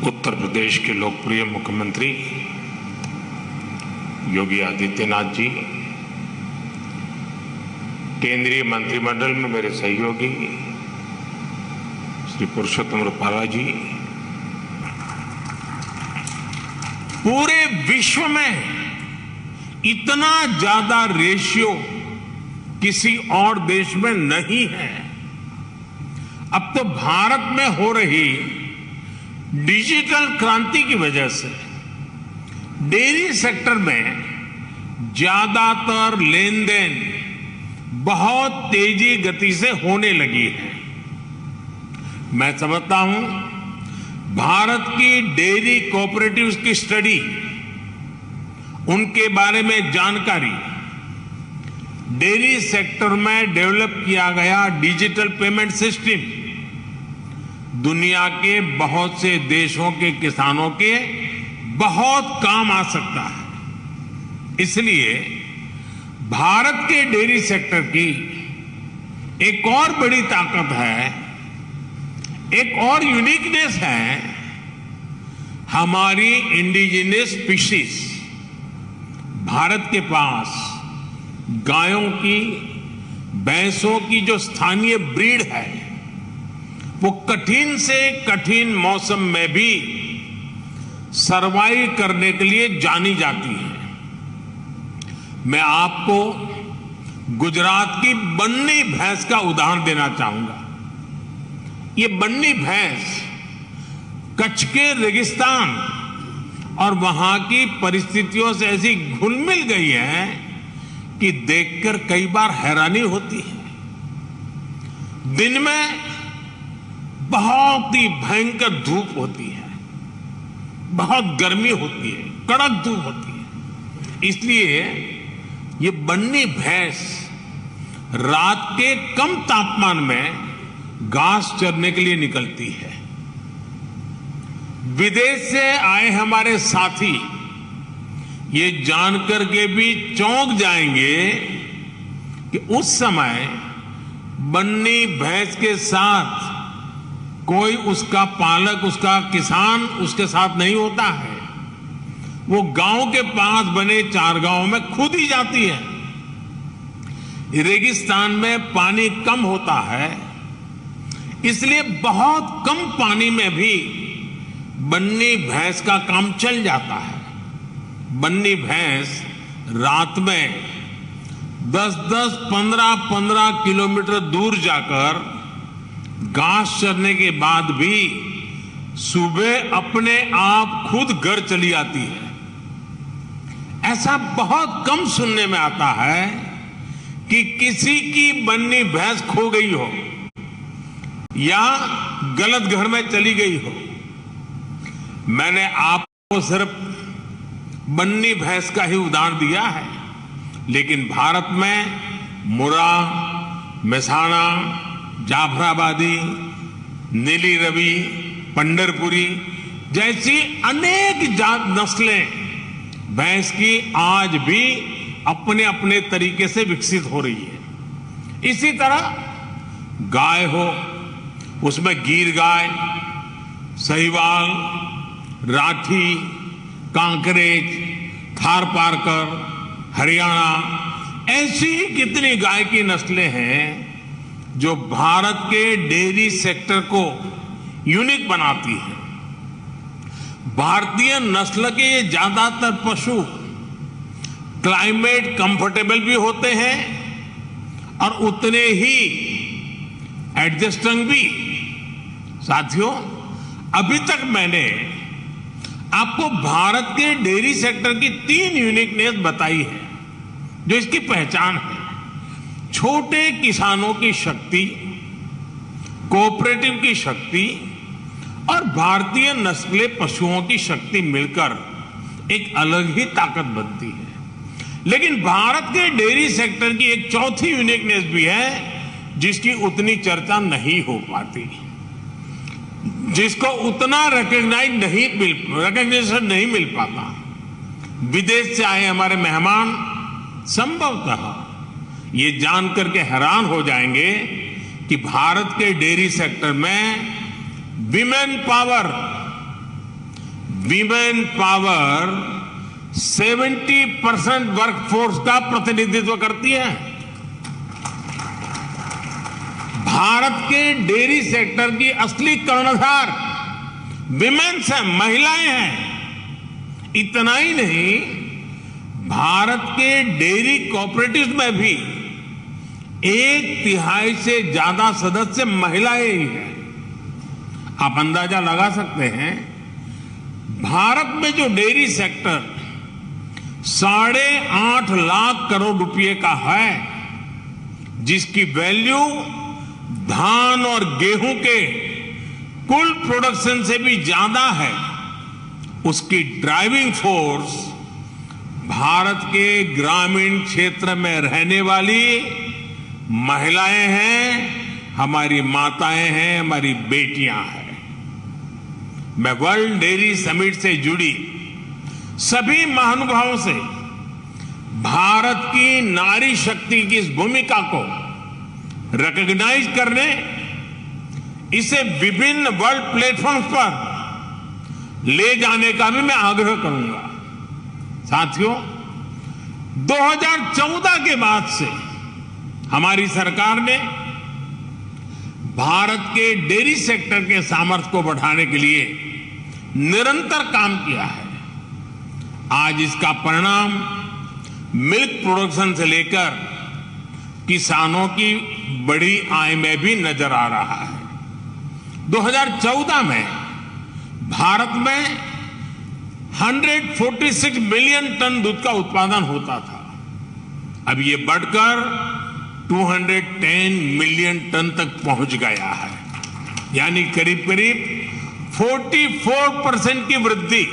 उत्तर प्रदेश के लोकप्रिय मुख्यमंत्री योगी आदित्यनाथ जी, केंद्रीय मंत्रिमंडल में मेरे सहयोगी श्री पुरुषोत्तम रूपाला जी, पूरे विश्व में इतना ज्यादा रेशियो किसी और देश में नहीं है। अब तो भारत में हो रही डिजिटल क्रांति की वजह से डेयरी सेक्टर में ज्यादातर लेन देन बहुत तेजी गति से होने लगी है। मैं समझता हूं भारत की डेयरी कोऑपरेटिव्स की स्टडी, उनके बारे में जानकारी, डेयरी सेक्टर में डेवलप किया गया डिजिटल पेमेंट सिस्टम दुनिया के बहुत से देशों के किसानों के बहुत काम आ सकता है। इसलिए भारत के डेयरी सेक्टर की एक और बड़ी ताकत है, एक और यूनिकनेस है, हमारी इंडिजिनस स्पीशीज। भारत के पास गायों की, भैंसों की जो स्थानीय ब्रीड है, वो कठिन से कठिन मौसम में भी सरवाइव करने के लिए जानी जाती है। मैं आपको गुजरात की बन्नी भैंस का उदाहरण देना चाहूंगा। ये बन्नी भैंस कच्छ के रेगिस्तान और वहां की परिस्थितियों से ऐसी घुल मिल गई है कि देखकर कई बार हैरानी होती है। दिन में बहुत ही भयंकर धूप होती है, बहुत गर्मी होती है, कड़क धूप होती है। इसलिए ये बन्नी भैंस रात के कम तापमान में घास चरने के लिए निकलती है। विदेश से आए हमारे साथी ये जानकर के भी चौंक जाएंगे कि उस समय बन्नी भैंस के साथ कोई उसका पालक, उसका किसान उसके साथ नहीं होता है। वो गांव के पास बने चारगांव में खुद ही जाती है। रेगिस्तान में पानी कम होता है, इसलिए बहुत कम पानी में भी बन्नी भैंस का काम चल जाता है। बन्नी भैंस रात में 10-10, 15-15 किलोमीटर दूर जाकर घास चरने के बाद भी सुबह अपने आप खुद घर चली आती है। ऐसा बहुत कम सुनने में आता है कि किसी की बन्नी भैंस खो गई हो या गलत घर में चली गई हो। मैंने आपको सिर्फ बन्नी भैंस का ही उदाहरण दिया है, लेकिन भारत में मुर्रा, मेसाणा, जाफराबादी, नीली रवि, पंढरपुरी जैसी अनेक जात नस्लें भैंस की आज भी अपने अपने तरीके से विकसित हो रही है। इसी तरह गाय हो, उसमें गीर गाय, साहिवाल, राठी, कांकरेज, थारपारकर, हरियाणा, ऐसी कितनी गाय की नस्लें हैं जो भारत के डेयरी सेक्टर को यूनिक बनाती है। भारतीय नस्ल के ये ज्यादातर पशु क्लाइमेट कंफर्टेबल भी होते हैं और उतने ही एडजस्टिंग भी। साथियों, अभी तक मैंने आपको भारत के डेयरी सेक्टर की 3 यूनिकनेस बताई है जो इसकी पहचान है। छोटे किसानों की शक्ति, कोऑपरेटिव की शक्ति और भारतीय नस्ले पशुओं की शक्ति मिलकर एक अलग ही ताकत बनती है। लेकिन भारत के डेयरी सेक्टर की एक चौथी यूनिकनेस भी है जिसकी उतनी चर्चा नहीं हो पाती, जिसको उतना रिकग्निशन नहीं मिल पाता। विदेश से आए हमारे मेहमान संभवतः ये जानकर के हैरान हो जाएंगे कि भारत के डेयरी सेक्टर में women power women power 70% workforce का प्रतिनिधित्व करती है। भारत के डेयरी सेक्टर की असली कर्णधार विमेन्स हैं, महिलाएं हैं। इतना ही नहीं, भारत के डेयरी कोऑपरेटिव्स में भी 1/3 से ज्यादा सदस्य महिलाएं ही हैं। आप अंदाजा लगा सकते हैं, भारत में जो डेयरी सेक्टर 8.5 लाख करोड़ रुपए का है, जिसकी वैल्यू धान और गेहूं के कुल प्रोडक्शन से भी ज्यादा है, उसकी ड्राइविंग फोर्स भारत के ग्रामीण क्षेत्र में रहने वाली महिलाएं हैं, हमारी माताएं हैं, हमारी बेटियां हैं। मैं वर्ल्ड डेयरी समिट से जुड़ी सभी महानुभावों से भारत की नारी शक्ति की इस भूमिका को रिकॉग्नाइज करने, इसे विभिन्न वर्ल्ड प्लेटफॉर्म्स पर ले जाने का भी मैं आग्रह करूंगा। साथियों, 2014 के बाद से हमारी सरकार ने भारत के डेयरी सेक्टर के सामर्थ्य को बढ़ाने के लिए निरंतर काम किया है। आज इसका परिणाम मिल्क प्रोडक्शन से लेकर किसानों की बड़ी आय में भी नजर आ रहा है। 2014 में भारत में 146 मिलियन टन दूध का उत्पादन होता था। अब ये बढ़कर 210 मिलियन टन तक पहुंच गया है, यानी करीब करीब 44% की वृद्धि।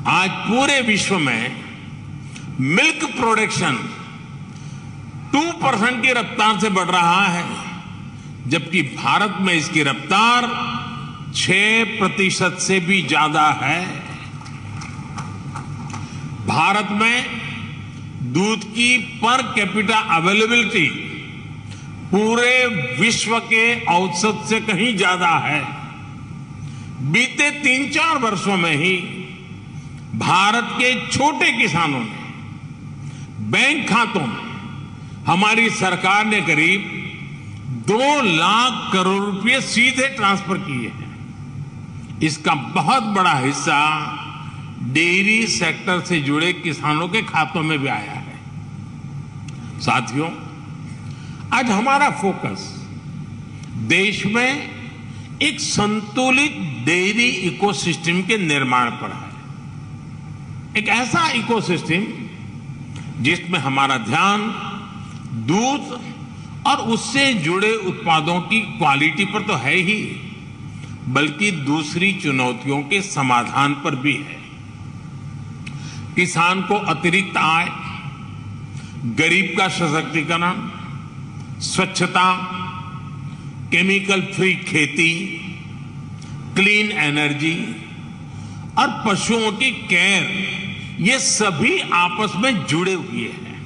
आज पूरे विश्व में मिल्क प्रोडक्शन 2% की रफ्तार से बढ़ रहा है, जबकि भारत में इसकी रफ्तार 6% से भी ज्यादा है। भारत में दूध की पर कैपिटा अवेलेबिलिटी पूरे विश्व के औसत से कहीं ज्यादा है। बीते 3-4 वर्षों में ही भारत के छोटे किसानों ने बैंक खातों में हमारी सरकार ने करीब 2 लाख करोड़ रुपए सीधे ट्रांसफर किए हैं। इसका बहुत बड़ा हिस्सा डेयरी सेक्टर से जुड़े किसानों के खातों में भी आया है। साथियों, आज हमारा फोकस देश में एक संतुलित डेयरी इकोसिस्टम के निर्माण पर है। एक ऐसा इकोसिस्टम जिसमें हमारा ध्यान दूध और उससे जुड़े उत्पादों की क्वालिटी पर तो है ही, बल्कि दूसरी चुनौतियों के समाधान पर भी है। किसान को अतिरिक्त आय, गरीब का सशक्तिकरण, स्वच्छता, केमिकल फ्री खेती, क्लीन एनर्जी और पशुओं की केयर, ये सभी आपस में जुड़े हुए हैं।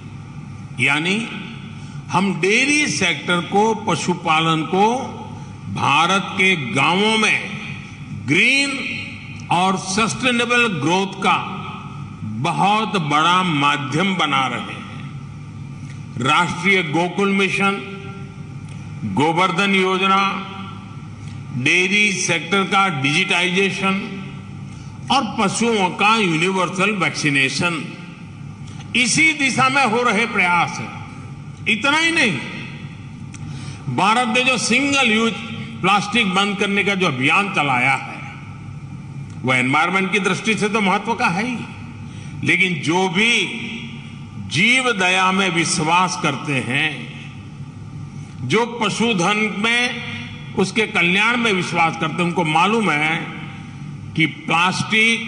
यानी हम डेयरी सेक्टर को, पशुपालन को भारत के गांवों में ग्रीन और सस्टेनेबल ग्रोथ का बहुत बड़ा माध्यम बना रहे हैं। राष्ट्रीय गोकुल मिशन, गोवर्धन योजना, डेयरी सेक्टर का डिजिटाइजेशन और पशुओं का यूनिवर्सल वैक्सीनेशन, इसी दिशा में हो रहे प्रयास है। इतना ही नहीं, भारत ने जो सिंगल यूज प्लास्टिक बंद करने का जो अभियान चलाया है, वह एनवायरमेंट की दृष्टि से तो महत्व का है ही, लेकिन जो भी जीव दया में विश्वास करते हैं, जो पशुधन में उसके कल्याण में विश्वास करते हैं, उनको मालूम है कि प्लास्टिक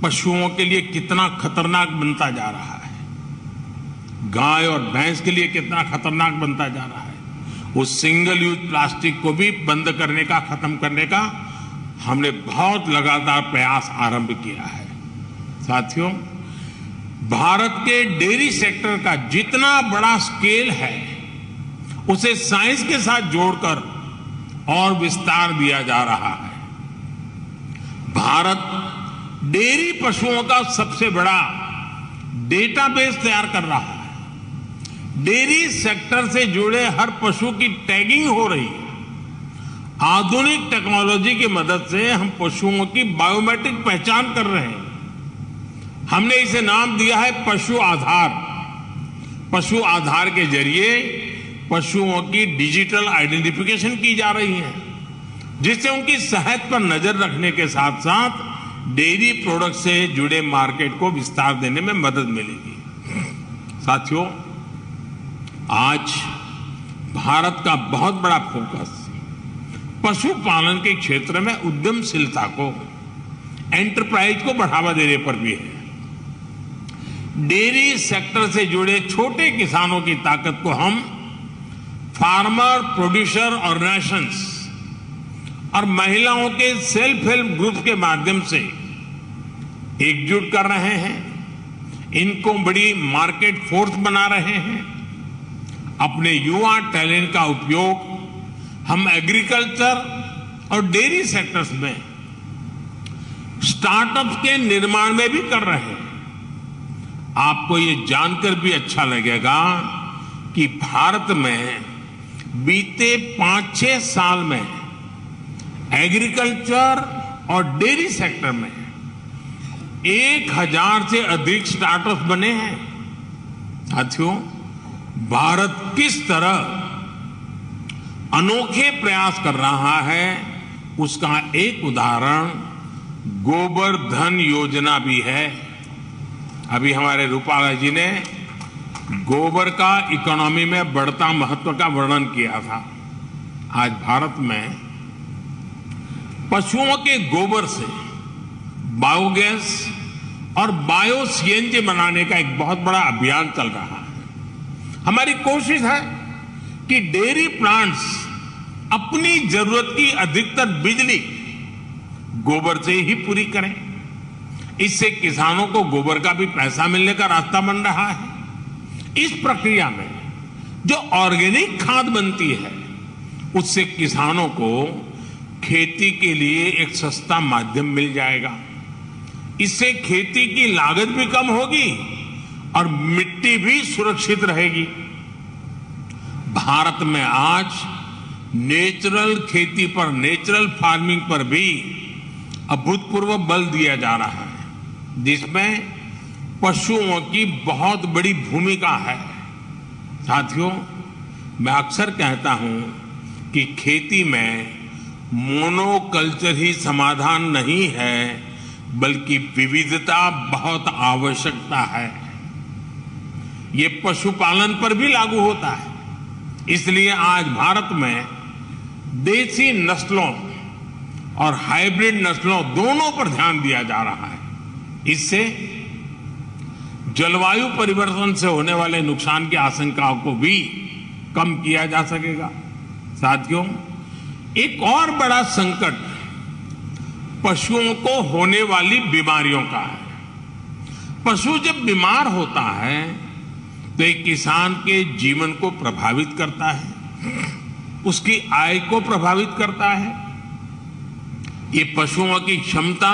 पशुओं के लिए कितना खतरनाक बनता जा रहा है, गाय और भैंस के लिए कितना खतरनाक बनता जा रहा है। उस सिंगल यूज प्लास्टिक को भी बंद करने का, खत्म करने का हमने बहुत लगातार प्रयास आरंभ किया है। साथियों, भारत के डेयरी सेक्टर का जितना बड़ा स्केल है, उसे साइंस के साथ जोड़कर और विस्तार दिया जा रहा है। भारत डेयरी पशुओं का सबसे बड़ा डेटाबेस तैयार कर रहा है। डेयरी सेक्टर से जुड़े हर पशु की टैगिंग हो रही है। आधुनिक टेक्नोलॉजी की मदद से हम पशुओं की बायोमेट्रिक पहचान कर रहे हैं। हमने इसे नाम दिया है पशु आधार। पशु आधार के जरिए पशुओं की डिजिटल आइडेंटिफिकेशन की जा रही है, जिससे उनकी सेहत पर नजर रखने के साथ साथ डेयरी प्रोडक्ट से जुड़े मार्केट को विस्तार देने में मदद मिलेगी। साथियों, आज भारत का बहुत बड़ा फोकस पशुपालन के क्षेत्र में उद्यमशीलता को, एंटरप्राइज को बढ़ावा देने पर भी है। डेयरी सेक्टर से जुड़े छोटे किसानों की ताकत को हम फार्मर प्रोड्यूसर ऑर्गेनाइजेशंस और महिलाओं के सेल्फ हेल्प ग्रुप के माध्यम से एकजुट कर रहे हैं। इनको बड़ी मार्केट फोर्स बना रहे हैं। अपने युवा टैलेंट का उपयोग हम एग्रीकल्चर और डेयरी सेक्टर्स में स्टार्टअप्स के निर्माण में भी कर रहे हैं। आपको ये जानकर भी अच्छा लगेगा कि भारत में बीते 5-6 साल में एग्रीकल्चर और डेयरी सेक्टर में 1000 से अधिक स्टार्टअप्स बने हैं। साथियों, भारत किस तरह अनोखे प्रयास कर रहा है, उसका एक उदाहरण गोबर धन योजना भी है। अभी हमारे रूपाला जी ने गोबर का इकोनॉमी में बढ़ता महत्व का वर्णन किया था। आज भारत में पशुओं के गोबर से बायोगैस और बायो सीएनजी बनाने का एक बहुत बड़ा अभियान चल रहा है। हमारी कोशिश है कि डेयरी प्लांट्स अपनी जरूरत की अधिकतर बिजली गोबर से ही पूरी करें। इससे किसानों को गोबर का भी पैसा मिलने का रास्ता बन रहा है। इस प्रक्रिया में जो ऑर्गेनिक खाद बनती है, उससे किसानों को खेती के लिए एक सस्ता माध्यम मिल जाएगा। इससे खेती की लागत भी कम होगी और मिट्टी भी सुरक्षित रहेगी। भारत में आज नेचुरल खेती पर, नेचुरल फार्मिंग पर भी अभूतपूर्व बल दिया जा रहा है, जिसमें पशुओं की बहुत बड़ी भूमिका है। साथियों, मैं अक्सर कहता हूं कि खेती में मोनोकल्चर ही समाधान नहीं है, बल्कि विविधता बहुत आवश्यकता है। ये पशुपालन पर भी लागू होता है। इसलिए आज भारत में देसी नस्लों और हाइब्रिड नस्लों दोनों पर ध्यान दिया जा रहा है। इससे जलवायु परिवर्तन से होने वाले नुकसान की आशंकाओं को भी कम किया जा सकेगा। साथियों, एक और बड़ा संकट पशुओं को होने वाली बीमारियों का है। पशु जब बीमार होता है तो एक किसान के जीवन को प्रभावित करता है, उसकी आय को प्रभावित करता है। ये पशुओं की क्षमता,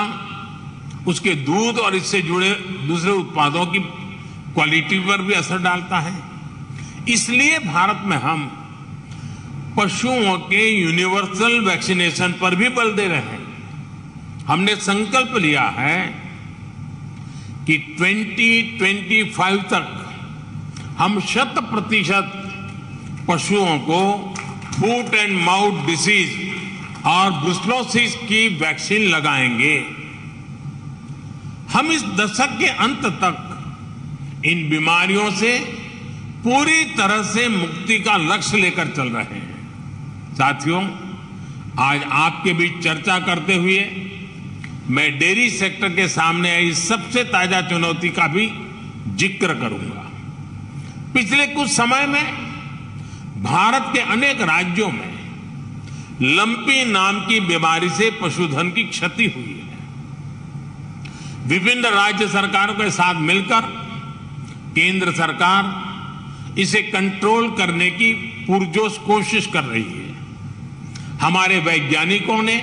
उसके दूध और इससे जुड़े दूसरे उत्पादों की क्वालिटी पर भी असर डालता है। इसलिए भारत में हम पशुओं के यूनिवर्सल वैक्सीनेशन पर भी बल दे रहे हैं। हमने संकल्प लिया है कि 2025 तक हम 100% पशुओं को फुट एंड माउथ डिसीज और ब्रुसेलोसिस की वैक्सीन लगाएंगे। हम इस दशक के अंत तक इन बीमारियों से पूरी तरह से मुक्ति का लक्ष्य लेकर चल रहे हैं। साथियों, आज आपके बीच चर्चा करते हुए मैं डेयरी सेक्टर के सामने आई सबसे ताजा चुनौती का भी जिक्र करूंगा। पिछले कुछ समय में भारत के अनेक राज्यों में लंपी नाम की बीमारी से पशुधन की क्षति हुई है। विभिन्न राज्य सरकारों के साथ मिलकर केंद्र सरकार इसे कंट्रोल करने की पुरजोश कोशिश कर रही है। हमारे वैज्ञानिकों ने